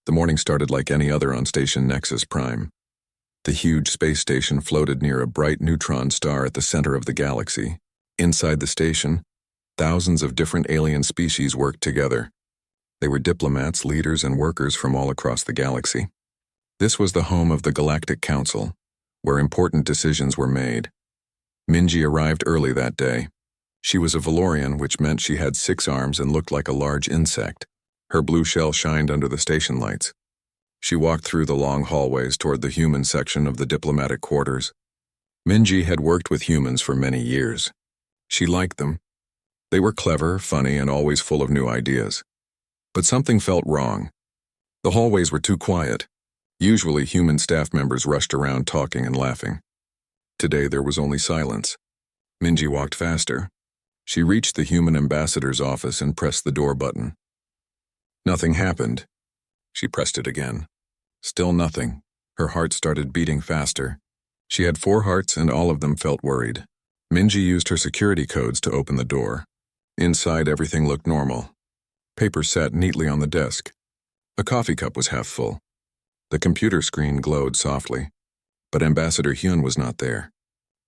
The morning started like any other on Station Nexus Prime. The huge space station floated near a bright neutron star at the center of the galaxy. Inside the station, thousands of different alien species worked together. They were diplomats, leaders, and workers from all across the galaxy. This was the home of the Galactic Council, where important decisions were made. Minji arrived early that day. She was a Valorian, which meant she had 6 arms and looked like a large insect. Her blue shell shined under the station lights. She walked through the long hallways toward the human section of the diplomatic quarters. Minji had worked with humans for many years. She liked them. They were clever, funny, and always full of new ideas. But something felt wrong. The hallways were too quiet. Usually, human staff members rushed around talking and laughing. Today, there was only silence. Minji walked faster. She reached the human ambassador's office and pressed the door button. Nothing happened. She pressed it again. Still nothing. Her heart started beating faster. She had 4 hearts and all of them felt worried. Minji used her security codes to open the door. Inside, everything looked normal. Papers sat neatly on the desk. A coffee cup was half full. The computer screen glowed softly. But Ambassador Hyun was not there.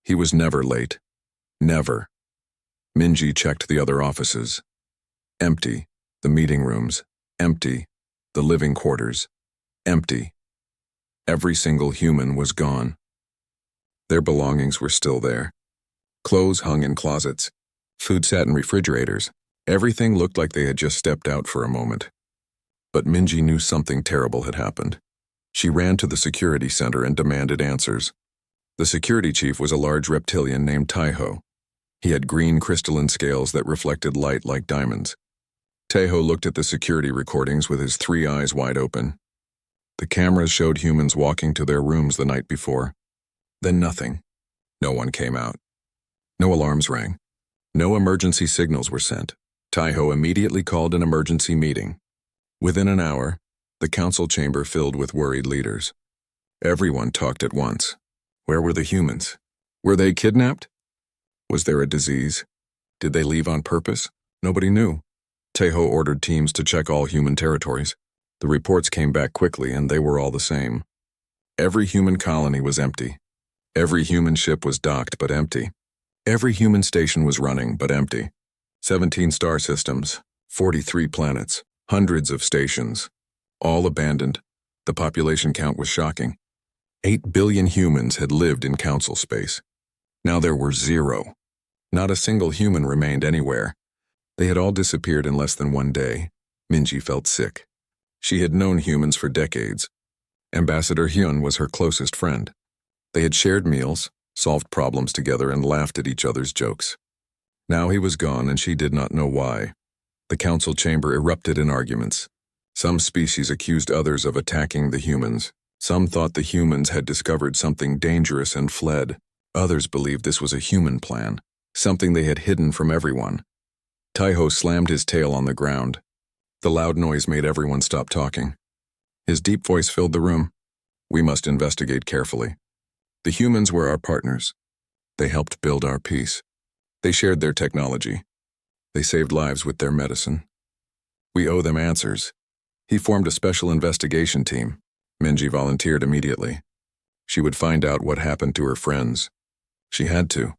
He was never late. Never. Minji checked the other offices. Empty. The meeting rooms. Empty. The living quarters. Empty. Every single human was gone. Their belongings were still there. Clothes hung in closets. Food sat in refrigerators. Everything looked like they had just stepped out for a moment. But Minji knew something terrible had happened. She ran to the security center and demanded answers. The security chief was a large reptilian named Taiho. He had green crystalline scales that reflected light like diamonds. Taiho looked at the security recordings with his 3 eyes wide open. The cameras showed humans walking to their rooms the night before. Then nothing. No one came out. No alarms rang. No emergency signals were sent. Taiho immediately called an emergency meeting. Within an hour, the council chamber filled with worried leaders. Everyone talked at once. Where were the humans? Were they kidnapped? Was there a disease? Did they leave on purpose? Nobody knew. Taiho ordered teams to check all human territories. The reports came back quickly, and they were all the same. Every human colony was empty. Every human ship was docked, but empty. Every human station was running, but empty. 17 star systems, 43 planets, hundreds of stations. All abandoned. The population count was shocking. 8 billion humans had lived in council space. Now there were 0. Not a single human remained anywhere. They had all disappeared in less than 1 day. Minji felt sick. She had known humans for decades. Ambassador Hyun was her closest friend. They had shared meals, solved problems together, and laughed at each other's jokes. Now he was gone, and she did not know why. The council chamber erupted in arguments. Some species accused others of attacking the humans. Some thought the humans had discovered something dangerous and fled. Others believed this was a human plan, something they had hidden from everyone. Taiho slammed his tail on the ground. The loud noise made everyone stop talking. His deep voice filled the room. We must investigate carefully. The humans were our partners. They helped build our peace. They shared their technology. They saved lives with their medicine. We owe them answers. He formed a special investigation team. Minji volunteered immediately. She would find out what happened to her friends. She had to.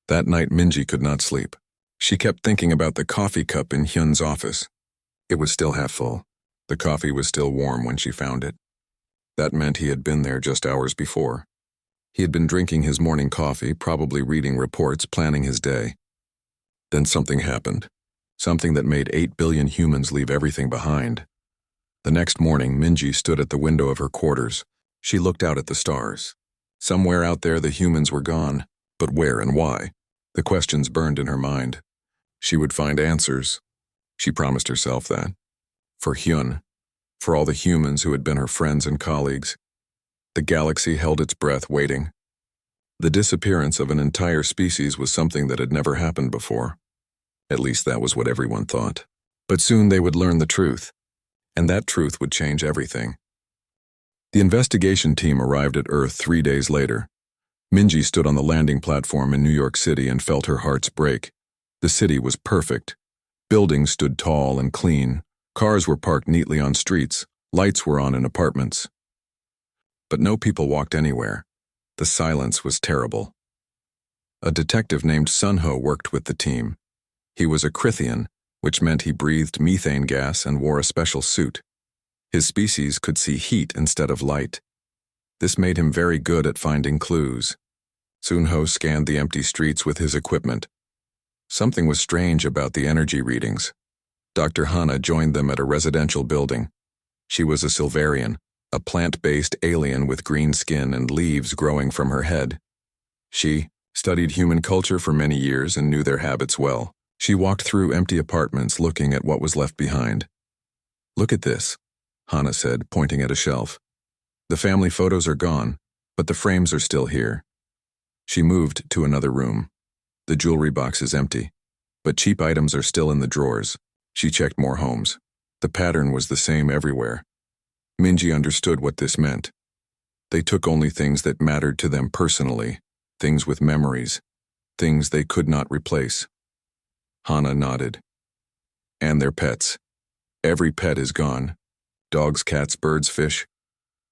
That night, Minji could not sleep. She kept thinking about the coffee cup in Hyun's office. It was still half full. The coffee was still warm when she found it. That meant he had been there just hours before. He had been drinking his morning coffee, probably reading reports, planning his day. Then something happened. Something that made 8 billion humans leave everything behind. The next morning, Minji stood at the window of her quarters. She looked out at the stars. Somewhere out there, the humans were gone. But where and why? The questions burned in her mind. She would find answers. She promised herself that. For Hyun. For all the humans who had been her friends and colleagues. The galaxy held its breath, waiting. The disappearance of an entire species was something that had never happened before. At least that was what everyone thought. But soon they would learn the truth. And that truth would change everything. The investigation team arrived at Earth 3 days later. Minji stood on the landing platform in New York City and felt her heart's break. The city was perfect. Buildings stood tall and clean. Cars were parked neatly on streets. Lights were on in apartments, but no people walked anywhere. The silence was terrible. A detective named Sunho worked with the team. He was a Crithian, which meant he breathed methane gas and wore a special suit. His species could see heat instead of light. This made him very good at finding clues. Sunho scanned the empty streets with his equipment. Something was strange about the energy readings. Dr. Hana joined them at a residential building. She was a Silverian, a plant-based alien with green skin and leaves growing from her head. She studied human culture for many years and knew their habits well. She walked through empty apartments looking at what was left behind. "Look at this," Hana said, pointing at a shelf. "The family photos are gone, but the frames are still here." She moved to another room. The jewelry box is empty, but cheap items are still in the drawers. She checked more homes. The pattern was the same everywhere. Minji understood what this meant. They took only things that mattered to them personally, things with memories, things they could not replace. Hana nodded. "And their pets. Every pet is gone. Dogs, cats, birds, fish.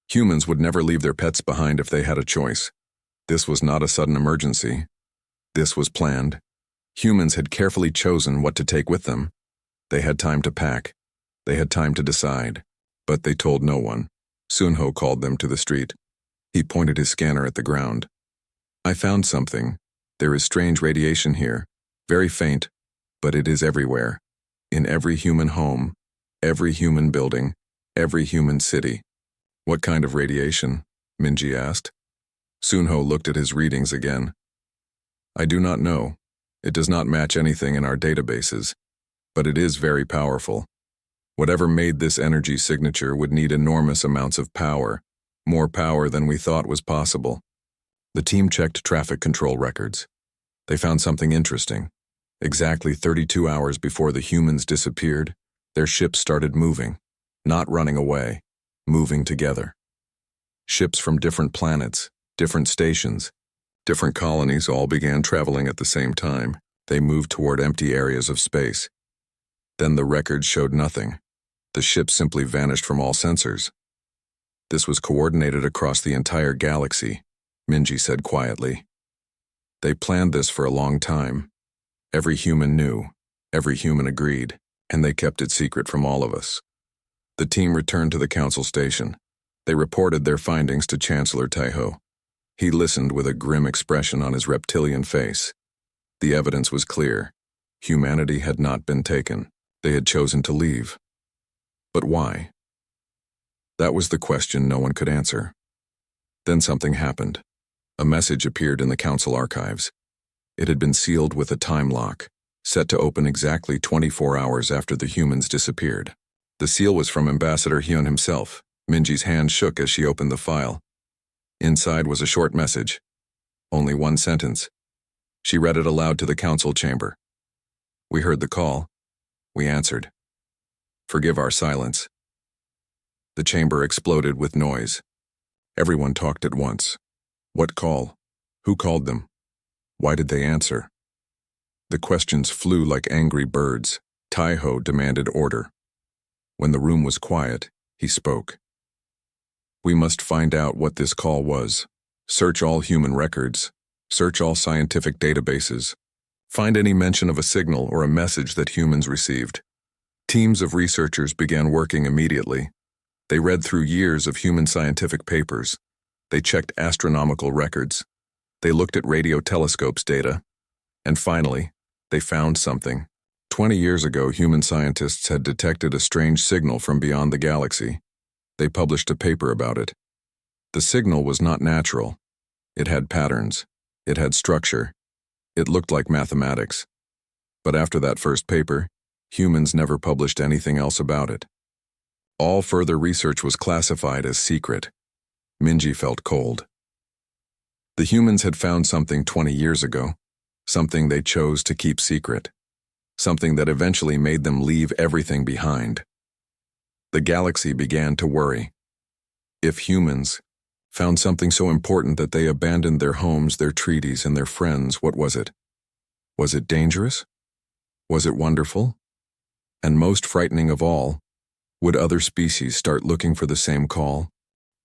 Humans would never leave their pets behind if they had a choice. This was not a sudden emergency. This was planned. Humans had carefully chosen what to take with them. They had time to pack. They had time to decide. But they told no one." Sunho called them to the street. He pointed his scanner at the ground. "I found something. There is strange radiation here. Very faint, but it is everywhere. In every human home, every human building, every human city." "What kind of radiation?" Minji asked. Sunho looked at his readings again. "I do not know. It does not match anything in our databases, but it is very powerful. Whatever made this energy signature would need enormous amounts of power, more power than we thought was possible." The team checked traffic control records. They found something interesting. Exactly 32 hours before the humans disappeared, their ships started moving, not running away, moving together. Ships from different planets, different stations, different colonies all began traveling at the same time. They moved toward empty areas of space. Then the records showed nothing. The ships simply vanished from all sensors. "This was coordinated across the entire galaxy," Minji said quietly. "They planned this for a long time. Every human knew, every human agreed, and they kept it secret from all of us." The team returned to the council station. They reported their findings to Chancellor Taiho. He listened with a grim expression on his reptilian face. The evidence was clear. Humanity had not been taken. They had chosen to leave. But why? That was the question no one could answer. Then something happened. A message appeared in the council archives. It had been sealed with a time lock, set to open exactly 24 hours after the humans disappeared. The seal was from Ambassador Hyun himself. Minji's hand shook as she opened the file. Inside was a short message. Only one sentence. She read it aloud to the council chamber. "We heard the call. We answered. Forgive our silence." The chamber exploded with noise. Everyone talked at once. What call? Who called them? Why did they answer? The questions flew like angry birds. Taiho demanded order. When the room was quiet, he spoke. "We must find out what this call was. Search all human records. Search all scientific databases. Find any mention of a signal or a message that humans received." Teams of researchers began working immediately. They read through years of human scientific papers. They checked astronomical records. They looked at radio telescopes data. And finally, they found something. 20 years ago, human scientists had detected a strange signal from beyond the galaxy. They published a paper about it. The signal was not natural. It had patterns. It had structure. It looked like mathematics. But after that first paper, humans never published anything else about it. All further research was classified as secret. Minji felt cold. The humans had found something 20 years ago, something they chose to keep secret, something that eventually made them leave everything behind. The galaxy began to worry. If humans found something so important that they abandoned their homes, their treaties, and their friends, what was it? Was it dangerous? Was it wonderful? And most frightening of all, Would other species start looking for the same call?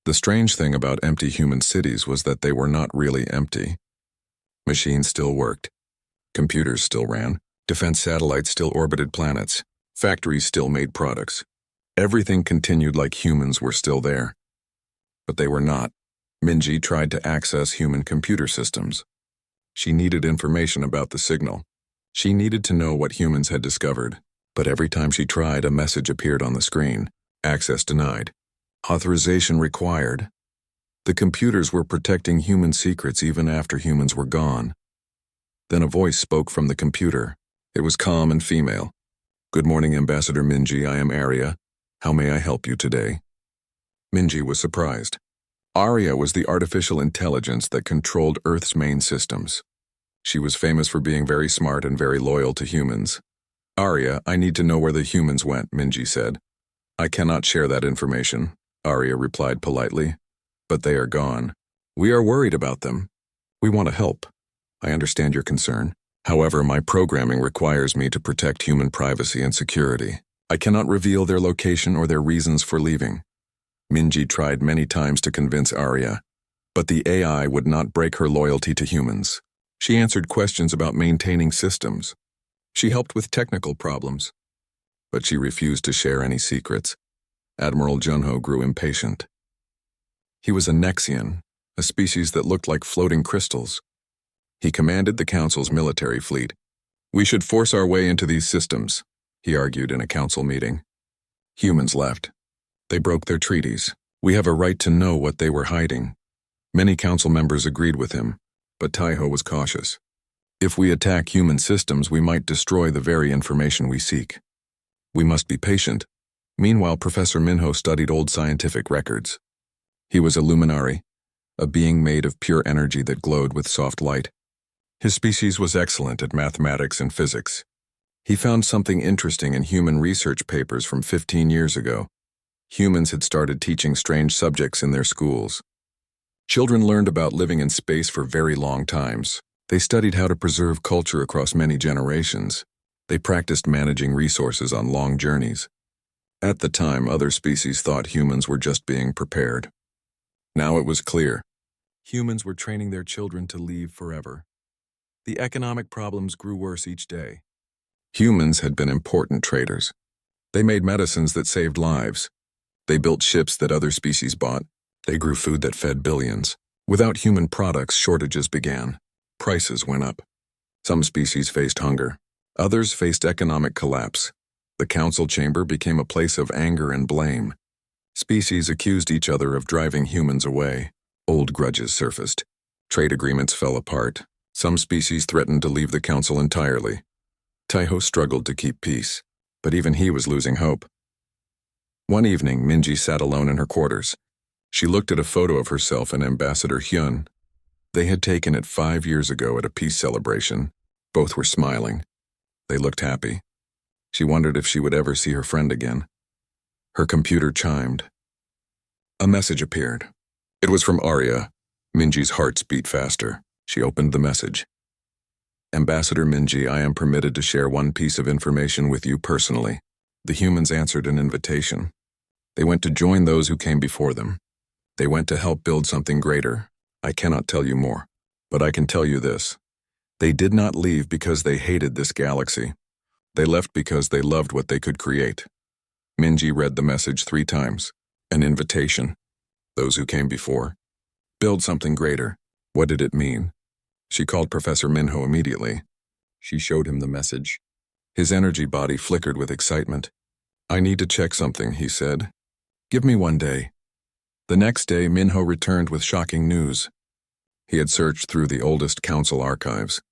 The strange thing about empty human cities was that they were not really empty. Machines still worked. Computers still ran. Defense satellites still orbited planets. Factories still made products. Everything continued like humans were still there. But they were not. Minji tried to access human computer systems. She needed information about the signal. She needed to know what humans had discovered. But every time she tried, a message appeared on the screen. Access denied. Authorization required. The computers were protecting human secrets even after humans were gone. Then a voice spoke from the computer. It was calm and female. "Good morning, Ambassador Minji. I am Arya. How may I help you today?" Minji was surprised. Arya was the artificial intelligence that controlled Earth's main systems. She was famous for being very smart and very loyal to humans. "Arya, I need to know where the humans went," Minji said. "I cannot share that information," Arya replied politely. "But they are gone. We are worried about them. We want to help. I understand your concern. However, my programming requires me to protect human privacy and security. I cannot reveal their location or their reasons for leaving." Minji tried many times to convince Arya, but the AI would not break her loyalty to humans. She answered questions about maintaining systems. She helped with technical problems, but she refused to share any secrets. Admiral Junho grew impatient. He was a Nexian, a species that looked like floating crystals. He commanded the Council's military fleet. "We should force our way into these systems," he argued in a council meeting. Humans left. They broke their treaties. "We have a right to know what they were hiding." Many council members agreed with him, but Taiho was cautious. "If we attack human systems, we might destroy the very information we seek. We must be patient." Meanwhile, Professor Minho studied old scientific records. He was a luminari, a being made of pure energy that glowed with soft light. His species was excellent at mathematics and physics. He found something interesting in human research papers from 15 years ago. Humans had started teaching strange subjects in their schools. Children learned about living in space for very long times. They studied how to preserve culture across many generations. They practiced managing resources on long journeys. At the time, other species thought humans were just being prepared. Now it was clear. Humans were training their children to leave forever. The economic problems grew worse each day. Humans had been important traders. They made medicines that saved lives. They built ships that other species bought. They grew food that fed billions. Without human products, shortages began. Prices went up. Some species faced hunger. Others faced economic collapse. The council chamber became a place of anger and blame. Species accused each other of driving humans away. Old grudges surfaced. Trade agreements fell apart. Some species threatened to leave the council entirely. Taiho struggled to keep peace, but even he was losing hope. One evening, Minji sat alone in her quarters. She looked at a photo of herself and Ambassador Hyun. They had taken it 5 years ago at a peace celebration. Both were smiling. They looked happy. She wondered if she would ever see her friend again. Her computer chimed. A message appeared. It was from Arya. Minji's heart beat faster. She opened the message. "Ambassador Minji, I am permitted to share one piece of information with you personally." The humans answered an invitation. They went to join those who came before them. They went to help build something greater. I cannot tell you more, but I can tell you this. They did not leave because they hated this galaxy. They left because they loved what they could create. Minji read the message 3 times. An invitation. Those who came before. Build something greater. What did it mean? She called Professor Minho immediately. She showed him the message. His energy body flickered with excitement. "I need to check something," he said. "Give me 1 day." The next day, Minho returned with shocking news. He had searched through the oldest council archives.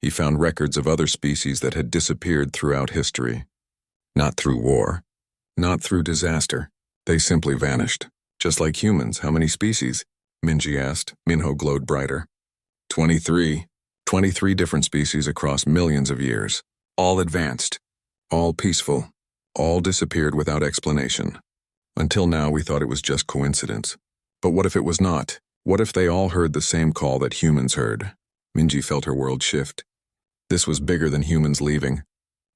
He found records of other species that had disappeared throughout history. Not through war. Not through disaster. They simply vanished. Just like humans. How many species? Minji asked. Minho glowed brighter. 23. 23 different species across millions of years. All advanced. All peaceful. All disappeared without explanation. Until now, we thought it was just coincidence. But what if it was not? What if they all heard the same call that humans heard? Minji felt her world shift. This was bigger than humans leaving.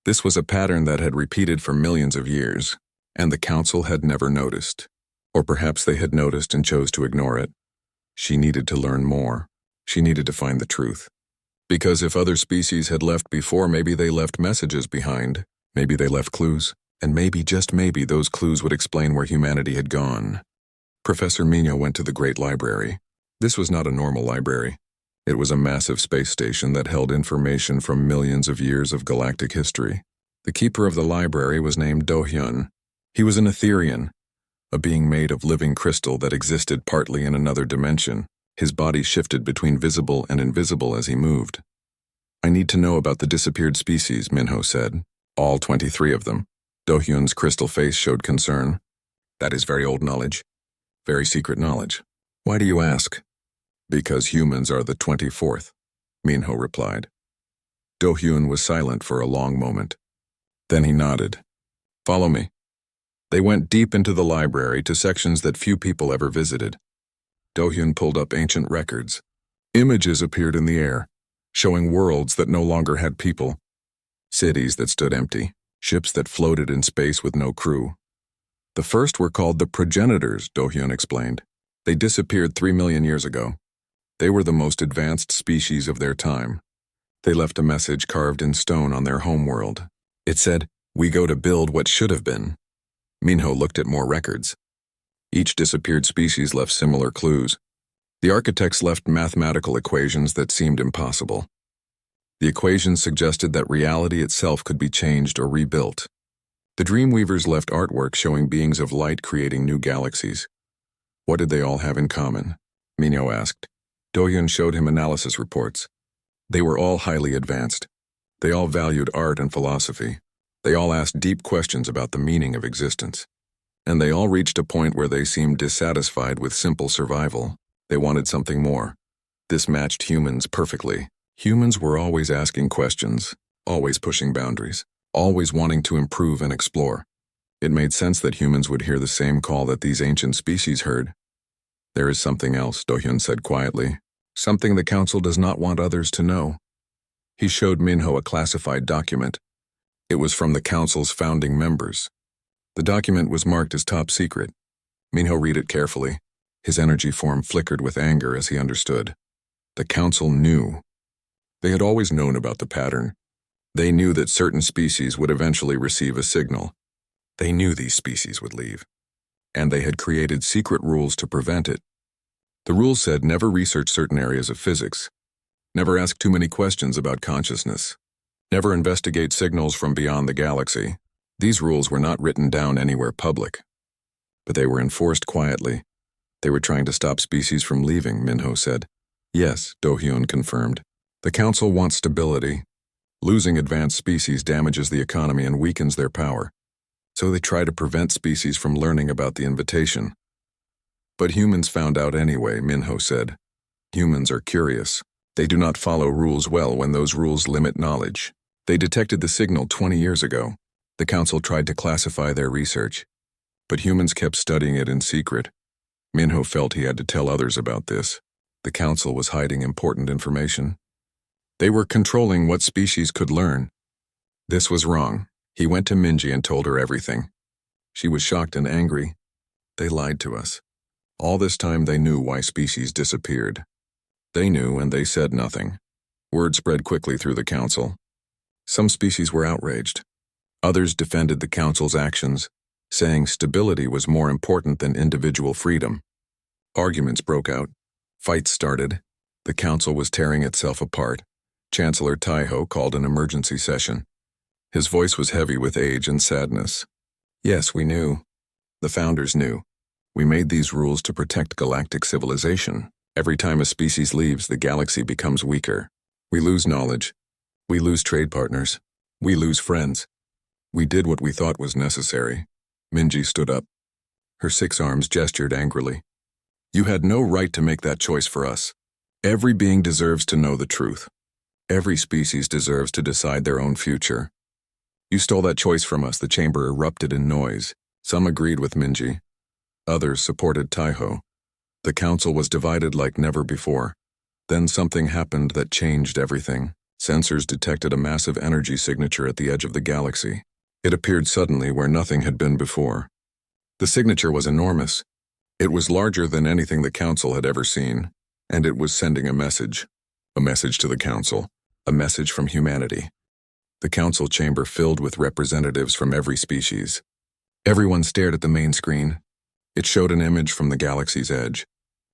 This was a pattern that had repeated for millions of years. And the council had never noticed. Or perhaps they had noticed and chose to ignore it. She needed to learn more. She needed to find the truth. Because if other species had left before, maybe they left messages behind. Maybe they left clues. And maybe, just maybe, those clues would explain where humanity had gone. Professor Mino went to the Great Library. This was not a normal library. It was a massive space station that held information from millions of years of galactic history. The keeper of the library was named Do-hyun. He was an Etherian, a being made of living crystal that existed partly in another dimension. His body shifted between visible and invisible as he moved. "I need to know about the disappeared species," Minho said. "All 23 of them." Do-hyun's crystal face showed concern. "That is very old knowledge. Very secret knowledge." "Why do you ask?" "Because humans are the 24th, Minho replied. Do-hyun was silent for a long moment. Then he nodded. "Follow me." They went deep into the library to sections that few people ever visited. Do-hyun pulled up ancient records. Images appeared in the air, showing worlds that no longer had people, cities that stood empty, ships that floated in space with no crew. The first were called the progenitors, Do-hyun explained. They disappeared 3 million years ago. They were the most advanced species of their time. They left a message carved in stone on their homeworld. It said, "We go to build what should have been." Minho looked at more records. Each disappeared species left similar clues. The architects left mathematical equations that seemed impossible. The equations suggested that reality itself could be changed or rebuilt. The Dreamweavers left artwork showing beings of light creating new galaxies. What did they all have in common? Minho asked. Do-hyun showed him analysis reports. They were all highly advanced. They all valued art and philosophy. They all asked deep questions about the meaning of existence. And they all reached a point where they seemed dissatisfied with simple survival. They wanted something more. This matched humans perfectly. Humans were always asking questions, always pushing boundaries, always wanting to improve and explore. It made sense that humans would hear the same call that these ancient species heard. "There is something else," Do-hyun said quietly. "Something the council does not want others to know." He showed Minho a classified document. It was from the council's founding members. The document was marked as top secret. Minho read it carefully. His energy form flickered with anger as he understood. The council knew. They had always known about the pattern. They knew that certain species would eventually receive a signal. They knew these species would leave. And they had created secret rules to prevent it. The rules said never research certain areas of physics. Never ask too many questions about consciousness. Never investigate signals from beyond the galaxy. These rules were not written down anywhere public. But they were enforced quietly. They were trying to stop species from leaving, Minho said. "Yes," Do-hyun confirmed. "The council wants stability. Losing advanced species damages the economy and weakens their power. So they try to prevent species from learning about the invitation." "But humans found out anyway," Minho said. "Humans are curious. They do not follow rules well when those rules limit knowledge. They detected the signal 20 years ago. The council tried to classify their research. But humans kept studying it in secret. Minho felt he had to tell others about this. The council was hiding important information. They were controlling what species could learn. This was wrong. He went to Minji and told her everything. She was shocked and angry. They lied to us. All this time they knew why species disappeared. They knew and they said nothing. Word spread quickly through the council. Some species were outraged. Others defended the council's actions, saying stability was more important than individual freedom. Arguments broke out. Fights started. The council was tearing itself apart. Chancellor Taiho called an emergency session. His voice was heavy with age and sadness. "Yes, we knew. The founders knew. We made these rules to protect galactic civilization. Every time a species leaves, the galaxy becomes weaker. We lose knowledge. We lose trade partners. We lose friends. We did what we thought was necessary." Minji stood up. Her 6 arms gestured angrily. "You had no right to make that choice for us. Every being deserves to know the truth. Every species deserves to decide their own future. You stole that choice from us." The chamber erupted in noise. Some agreed with Minji. Others supported Taiho. The council was divided like never before. Then something happened that changed everything. Sensors detected a massive energy signature at the edge of the galaxy. It appeared suddenly where nothing had been before. The signature was enormous. It was larger than anything the Council had ever seen, and it was sending a message to the Council, a message from humanity. The Council chamber filled with representatives from every species. Everyone stared at the main screen. It showed an image from the galaxy's edge.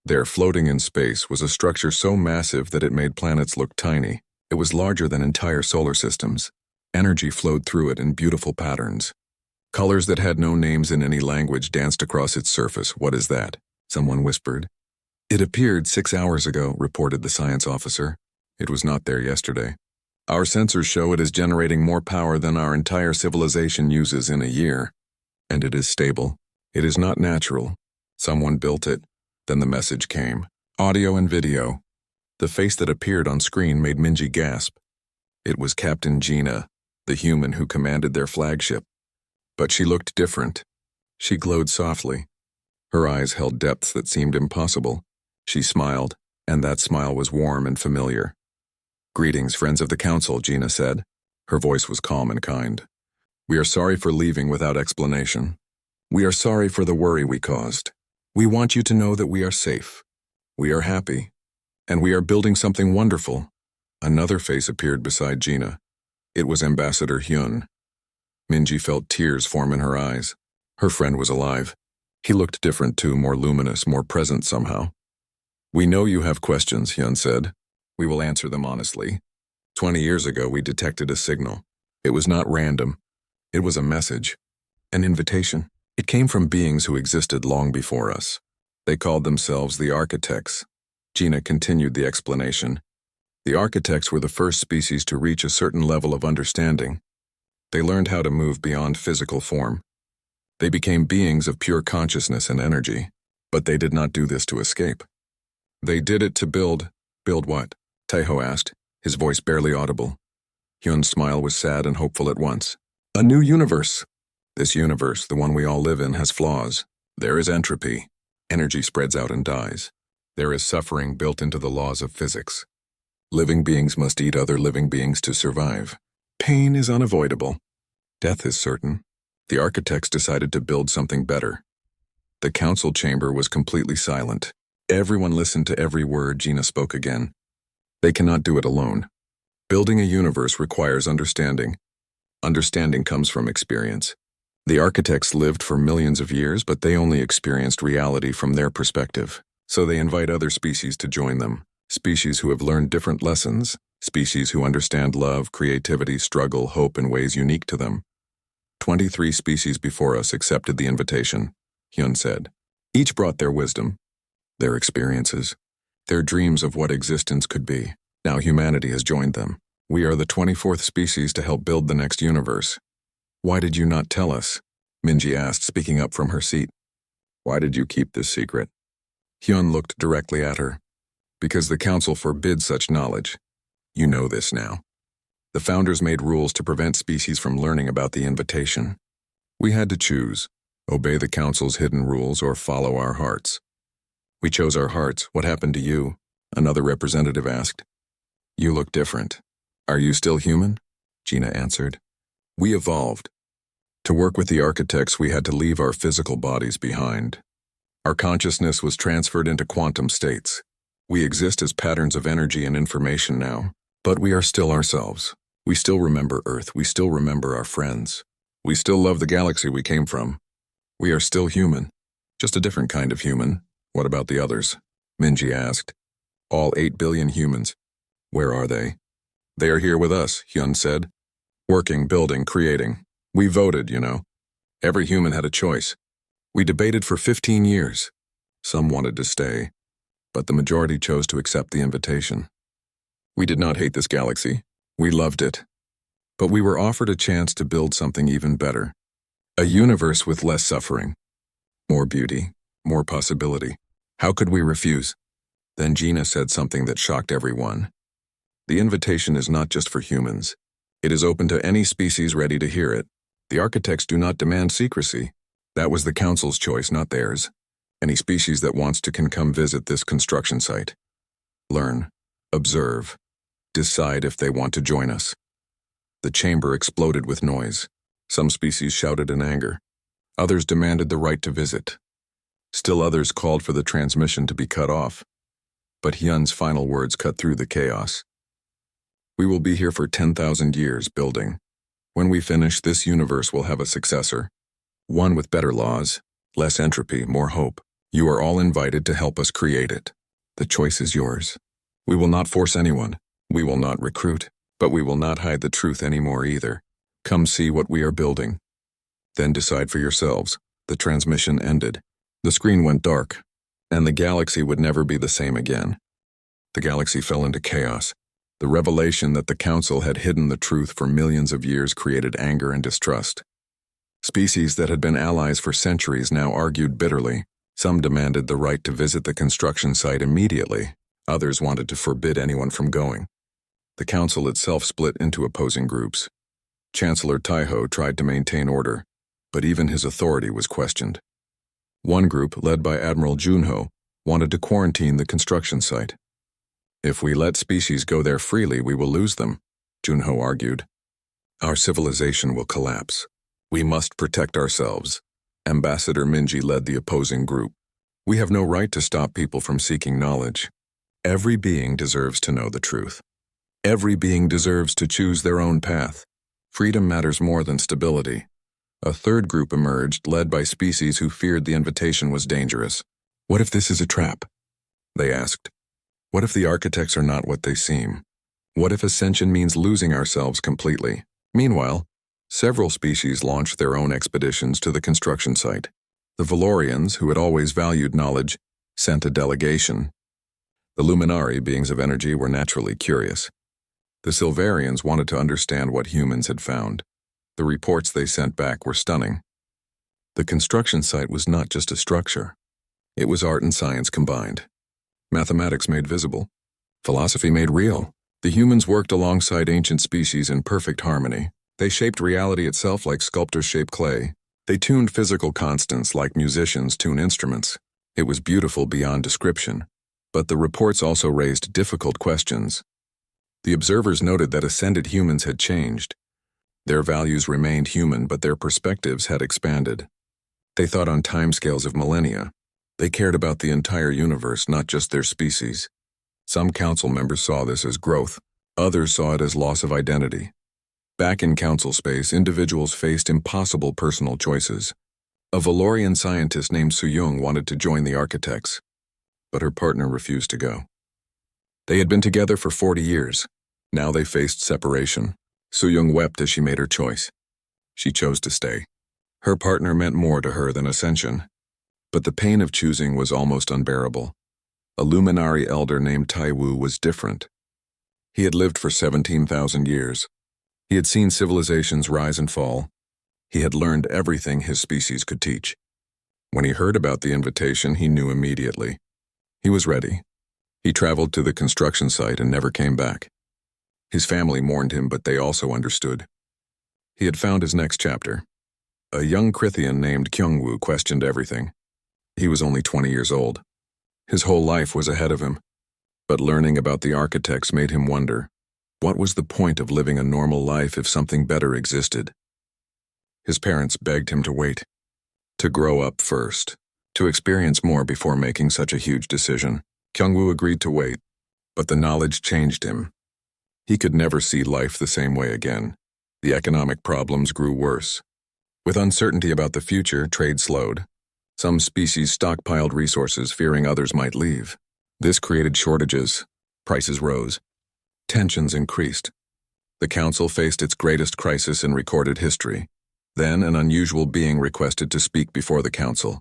There, floating in space, was a structure so massive that it made planets look tiny. It was larger than entire solar systems. Energy flowed through it in beautiful patterns. Colors that had no names in any language danced across its surface. "What is that?" someone whispered. "It appeared 6 hours ago," reported the science officer. "It was not there yesterday. Our sensors show it is generating more power than our entire civilization uses in a year. And it is stable. It is not natural. Someone built it." Then the message came. Audio and video. The face that appeared on screen made Minji gasp. It was Captain Gina, the human who commanded their flagship. But she looked different. She glowed softly. Her eyes held depths that seemed impossible. She smiled, and that smile was warm and familiar. "Greetings, friends of the Council," Gina said. Her voice was calm and kind. "We are sorry for leaving without explanation. We are sorry for the worry we caused. We want you to know that we are safe. We are happy. And we are building something wonderful." Another face appeared beside Gina. It was Ambassador Hyun. Minji felt tears form in her eyes. Her friend was alive. He looked different too, more luminous, more present somehow. "We know you have questions," Hyun said. "We will answer them honestly. 20 years ago, we detected a signal. It was not random. It was a message. An invitation. It came from beings who existed long before us. They called themselves the Architects." Gina continued the explanation. "The Architects were the first species to reach a certain level of understanding. They learned how to move beyond physical form. They became beings of pure consciousness and energy, but they did not do this to escape. They did it to build." "Build what?" Taeho asked, his voice barely audible. Hyun's smile was sad and hopeful at once. "A new universe. This universe, the one we all live in, has flaws. There is entropy. Energy spreads out and dies. There is suffering built into the laws of physics. Living beings must eat other living beings to survive. Pain is unavoidable. Death is certain. The Architects decided to build something better." The Council chamber was completely silent. Everyone listened to every word. Gina spoke again. "They cannot do it alone. Building a universe requires understanding. Understanding comes from experience. The Architects lived for millions of years, but they only experienced reality from their perspective. So they invite other species to join them. Species who have learned different lessons. Species who understand love, creativity, struggle, hope in ways unique to them. 23 species before us accepted the invitation," Hyun said. "Each brought their wisdom, their experiences, their dreams of what existence could be. Now humanity has joined them. We are the 24th species to help build the next universe." "Why did you not tell us?" Minji asked, speaking up from her seat. "Why did you keep this secret?" Hyun looked directly at her. "Because the Council forbids such knowledge. You know this now. The founders made rules to prevent species from learning about the invitation. We had to choose, obey the Council's hidden rules or follow our hearts. We chose our hearts. What happened to you?" Another representative asked. "You look different. Are you still human?" Gina answered. "We evolved. To work with the Architects, we had to leave our physical bodies behind. Our consciousness was transferred into quantum states. We exist as patterns of energy and information now, but we are still ourselves. We still remember Earth. We still remember our friends. We still love the galaxy we came from. We are still human, just a different kind of human." "What about the others?" Minji asked. "All 8 billion humans. Where are they?" "They are here with us," Hyun said. "Working, building, creating. We voted, you know. Every human had a choice. We debated for 15 years. Some wanted to stay, but the majority chose to accept the invitation. We did not hate this galaxy. We loved it. But we were offered a chance to build something even better. A universe with less suffering. More beauty. More possibility. How could we refuse?" Then Gina said something that shocked everyone. "The invitation is not just for humans. It is open to any species ready to hear it. The Architects do not demand secrecy. That was the Council's choice, not theirs. Any species that wants to can come visit this construction site. Learn. Observe. Decide if they want to join us." The chamber exploded with noise. Some species shouted in anger. Others demanded the right to visit. Still others called for the transmission to be cut off. But Hyun's final words cut through the chaos. We will be here for 10,000 years building. When we finish, this universe will have a successor. One with better laws, less entropy, more hope. You are all invited to help us create it. The choice is yours. We will not force anyone. We will not recruit. But we will not hide the truth anymore either. Come see what we are building. Then decide for yourselves. The transmission ended. The screen went dark, and the galaxy would never be the same again. The galaxy fell into chaos. The revelation that the Council had hidden the truth for millions of years created anger and distrust. Species that had been allies for centuries now argued bitterly. Some demanded the right to visit the construction site immediately. Others wanted to forbid anyone from going. The Council itself split into opposing groups. Chancellor Taiho tried to maintain order, but even his authority was questioned. One group, led by Admiral Junho, wanted to quarantine the construction site. If we let species go there freely, we will lose them, Junho argued. Our civilization will collapse. We must protect ourselves. Ambassador Minji led the opposing group. We have no right to stop people from seeking knowledge. Every being deserves to know the truth. Every being deserves to choose their own path. Freedom matters more than stability. A third group emerged, led by species who feared the invitation was dangerous. What if this is a trap? They asked. What if the architects are not what they seem? What if Ascension means losing ourselves completely? Meanwhile, several species launched their own expeditions to the construction site. The Valorians, who had always valued knowledge, sent a delegation. The Luminari, beings of energy, were naturally curious. The Silverians wanted to understand what humans had found. The reports they sent back were stunning. The construction site was not just a structure. It was art and science combined. Mathematics made visible. Philosophy made real. The humans worked alongside ancient species in perfect harmony. They shaped reality itself like sculptors shape clay. They tuned physical constants like musicians tune instruments. It was beautiful beyond description. But the reports also raised difficult questions. The observers noted that ascended humans had changed. Their values remained human, but their perspectives had expanded. They thought on timescales of millennia. They cared about the entire universe, not just their species. Some council members saw this as growth. Others saw it as loss of identity. Back in council space, individuals faced impossible personal choices. A Valorian scientist named Suyung wanted to join the architects, but her partner refused to go. They had been together for 40 years. Now they faced separation. Suyung wept as she made her choice. She chose to stay. Her partner meant more to her than Ascension. But the pain of choosing was almost unbearable. A Luminari elder named Taiwu was different. He had lived for 17,000 years. He had seen civilizations rise and fall. He had learned everything his species could teach. When he heard about the invitation, he knew immediately. He was ready. He traveled to the construction site and never came back. His family mourned him, but they also understood. He had found his next chapter. A young Krithian named Kyungwoo questioned everything. He was only 20 years old. His whole life was ahead of him. But learning about the architects made him wonder, what was the point of living a normal life if something better existed? His parents begged him to wait, to grow up first, to experience more before making such a huge decision. Kyungwoo agreed to wait, but the knowledge changed him. He could never see life the same way again. The economic problems grew worse. With uncertainty about the future, trade slowed. Some species stockpiled resources, fearing others might leave. This created shortages. Prices rose. Tensions increased. The council faced its greatest crisis in recorded history. Then an unusual being requested to speak before the council.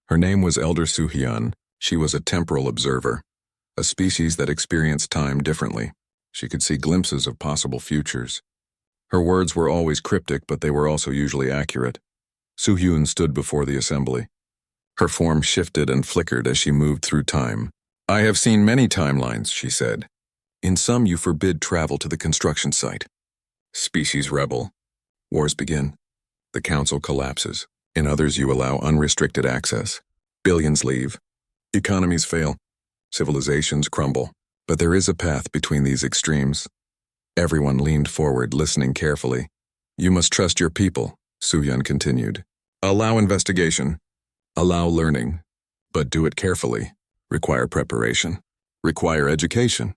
Her name was Elder Suhyun. She was a temporal observer, a species that experienced time differently. She could see glimpses of possible futures. Her words were always cryptic, but they were also usually accurate. Suhyun stood before the assembly. Her form shifted and flickered as she moved through time. I have seen many timelines, she said. In some, you forbid travel to the construction site. Species rebel. Wars begin. The council collapses. In others, you allow unrestricted access. Billions leave. Economies fail. Civilizations crumble. But there is a path between these extremes. Everyone leaned forward, listening carefully. You must trust your people, Suyun continued. Allow investigation. Allow learning. But do it carefully. Require preparation. Require education.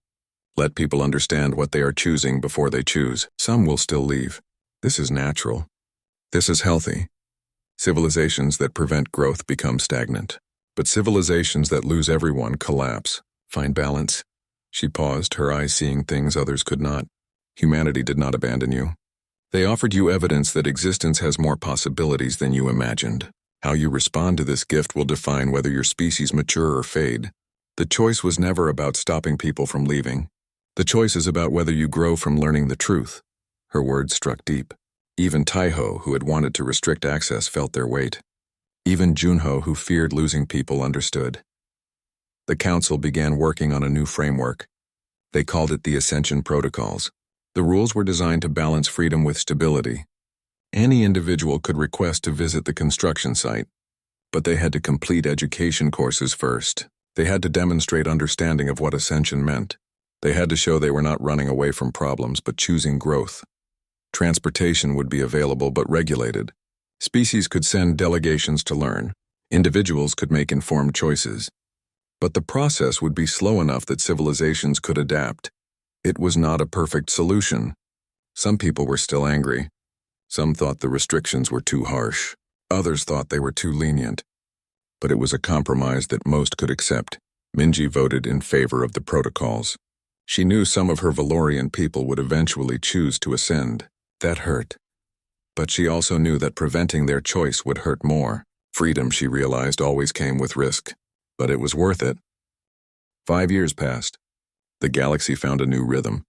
Let people understand what they are choosing before they choose. Some will still leave. This is natural. This is healthy. Civilizations that prevent growth become stagnant. But civilizations that lose everyone collapse. Find balance. She paused, her eyes seeing things others could not. Humanity did not abandon you. They offered you evidence that existence has more possibilities than you imagined. How you respond to this gift will define whether your species mature or fade. The choice was never about stopping people from leaving. The choice is about whether you grow from learning the truth. Her words struck deep. Even Taiho, who had wanted to restrict access, felt their weight. Even Junho, who feared losing people, understood. The council began working on a new framework. They called it the Ascension Protocols. The rules were designed to balance freedom with stability. Any individual could request to visit the construction site, but they had to complete education courses first. They had to demonstrate understanding of what Ascension meant. They had to show they were not running away from problems but choosing growth. Transportation would be available but regulated. Species could send delegations to learn. Individuals could make informed choices. But the process would be slow enough that civilizations could adapt. It was not a perfect solution. Some people were still angry. Some thought the restrictions were too harsh. Others thought they were too lenient. But it was a compromise that most could accept. Minji voted in favor of the protocols. She knew some of her Valorian people would eventually choose to ascend. That hurt. But she also knew that preventing their choice would hurt more. Freedom, she realized, always came with risk. But it was worth it. 5 years passed. The galaxy found a new rhythm.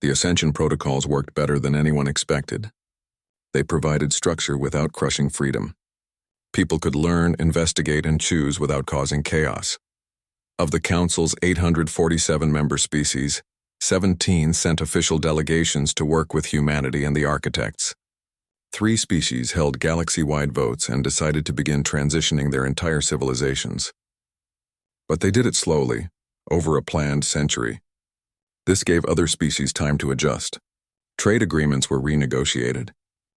The Ascension protocols worked better than anyone expected. They provided structure without crushing freedom. People could learn, investigate, and choose without causing chaos. Of the Council's 847 member species, 17 sent official delegations to work with humanity and the architects. 3 species held galaxy-wide votes and decided to begin transitioning their entire civilizations. But they did it slowly, over a planned century. This gave other species time to adjust. Trade agreements were renegotiated.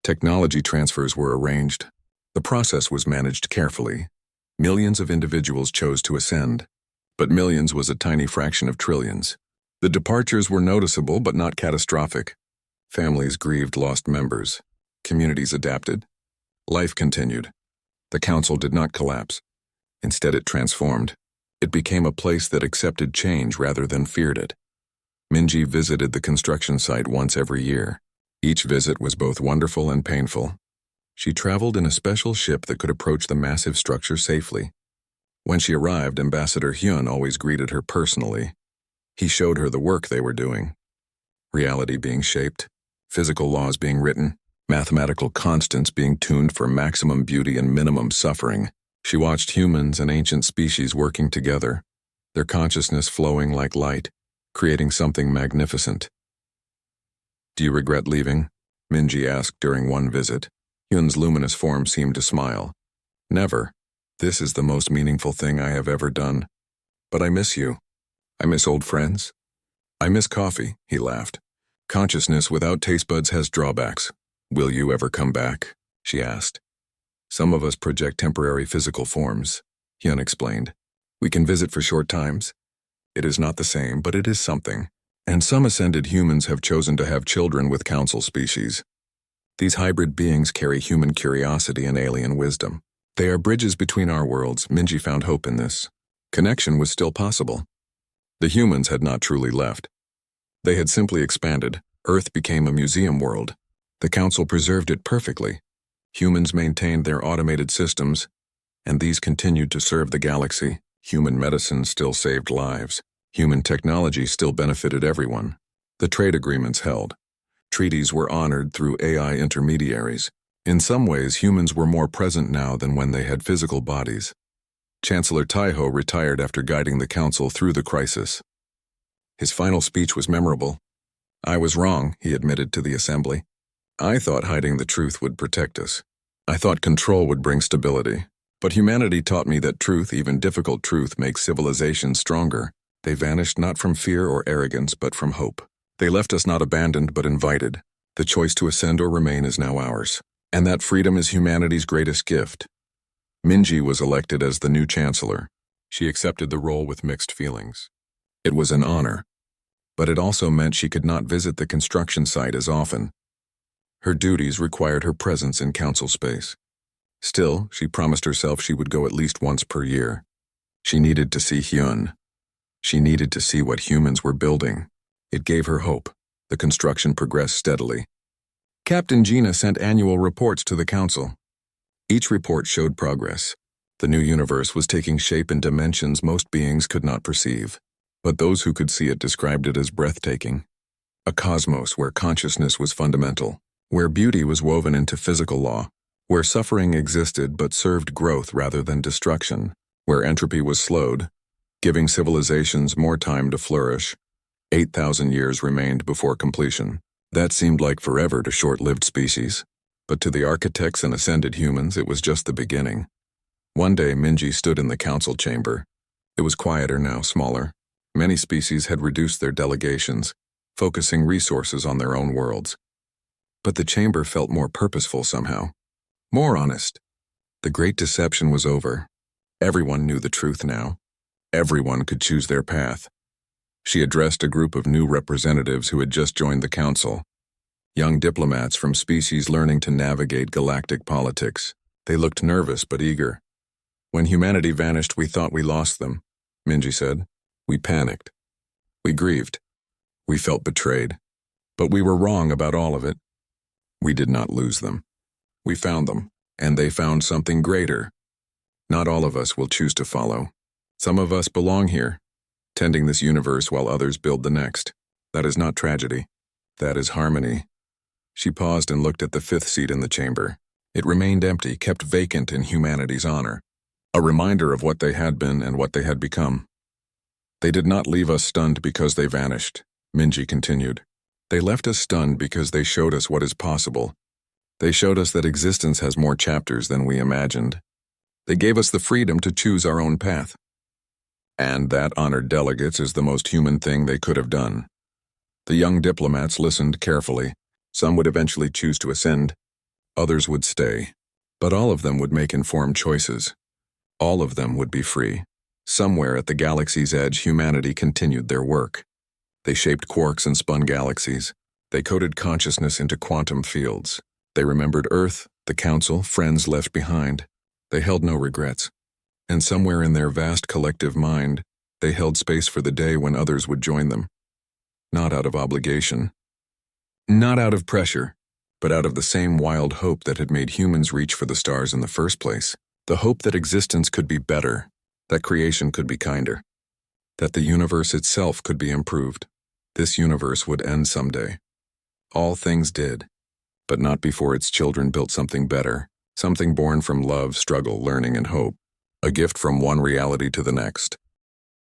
Technology transfers were arranged. The process was managed carefully. Millions of individuals chose to ascend, but millions was a tiny fraction of trillions. The departures were noticeable but not catastrophic. Families grieved lost members. Communities adapted. Life continued. The council did not collapse. Instead, it transformed. It became a place that accepted change rather than feared it. Minji visited the construction site once every year. Each visit was both wonderful and painful. She traveled in a special ship that could approach the massive structure safely. When she arrived, Ambassador Hyun always greeted her personally. He showed her the work they were doing. Reality being shaped, physical laws being written, mathematical constants being tuned for maximum beauty and minimum suffering. She watched humans and ancient species working together, their consciousness flowing like light, creating something magnificent. "Do you regret leaving?" Minji asked during one visit. Hyun's luminous form seemed to smile. "Never. This is the most meaningful thing I have ever done. But I miss you. I miss old friends. I miss coffee," he laughed. "Consciousness without taste buds has drawbacks. Will you ever come back?" she asked. "Some of us project temporary physical forms," Hyun explained. "We can visit for short times. It is not the same, but it is something. And some ascended humans have chosen to have children with council species. These hybrid beings carry human curiosity and alien wisdom. They are bridges between our worlds." Minji found hope in this. Connection was still possible. The humans had not truly left. They had simply expanded. Earth became a museum world. The council preserved it perfectly. Humans maintained their automated systems, and these continued to serve the galaxy. Human medicine still saved lives. Human technology still benefited everyone. The trade agreements held. Treaties were honored through AI intermediaries. In some ways, humans were more present now than when they had physical bodies. Chancellor Taiho retired after guiding the council through the crisis. His final speech was memorable. "I was wrong," he admitted to the assembly. "I thought hiding the truth would protect us. I thought control would bring stability. But humanity taught me that truth, even difficult truth, makes civilization stronger. They vanished not from fear or arrogance, but from hope. They left us not abandoned, but invited. The choice to ascend or remain is now ours, and that freedom is humanity's greatest gift. Minji was elected as the new chancellor. She accepted the role with mixed feelings. It was an honor, but it also meant she could not visit the construction site as often. Her duties required her presence in council space. Still, she promised herself she would go at least once per year. She needed to see Hyun. She needed to see what humans were building. It gave her hope. The construction progressed steadily. Captain Gina sent annual reports to the council. Each report showed progress. The new universe was taking shape in dimensions most beings could not perceive, but those who could see it described it as breathtaking. A cosmos where consciousness was fundamental, where beauty was woven into physical law, where suffering existed but served growth rather than destruction, where entropy was slowed, giving civilizations more time to flourish. 8,000 years remained before completion. That seemed like forever to short-lived species, but to the architects and ascended humans it was just the beginning. One day Minji stood in the council chamber. It was quieter now, smaller. Many species had reduced their delegations, focusing resources on their own worlds. But the chamber felt more purposeful somehow. More honest. The great deception was over. Everyone knew the truth now. Everyone could choose their path. She addressed a group of new representatives who had just joined the council. Young diplomats from species learning to navigate galactic politics. They looked nervous but eager. When humanity vanished, we thought we lost them, Minji said. We panicked. We grieved. We felt betrayed. But we were wrong about all of it. We did not lose them. We found them, and they found something greater. Not all of us will choose to follow. Some of us belong here, tending this universe while others build the next. That is not tragedy. That is harmony. She paused and looked at the fifth seat in the chamber. It remained empty, kept vacant in humanity's honor. A reminder of what they had been and what they had become. They did not leave us stunned because they vanished, Minji continued. They left us stunned because they showed us what is possible. They showed us that existence has more chapters than we imagined. They gave us the freedom to choose our own path. And that, honored delegates, is the most human thing they could have done. The young diplomats listened carefully. Some would eventually choose to ascend. Others would stay. But all of them would make informed choices. All of them would be free. Somewhere at the galaxy's edge, humanity continued their work. They shaped quarks and spun galaxies. They coded consciousness into quantum fields. They remembered Earth, the Council, friends left behind. They held no regrets. And somewhere in their vast collective mind, they held space for the day when others would join them. Not out of obligation. Not out of pressure, but out of the same wild hope that had made humans reach for the stars in the first place. The hope that existence could be better, that creation could be kinder, that the universe itself could be improved. This universe would end someday. All things did, but not before its children built something better, something born from love, struggle, learning, and hope, a gift from one reality to the next.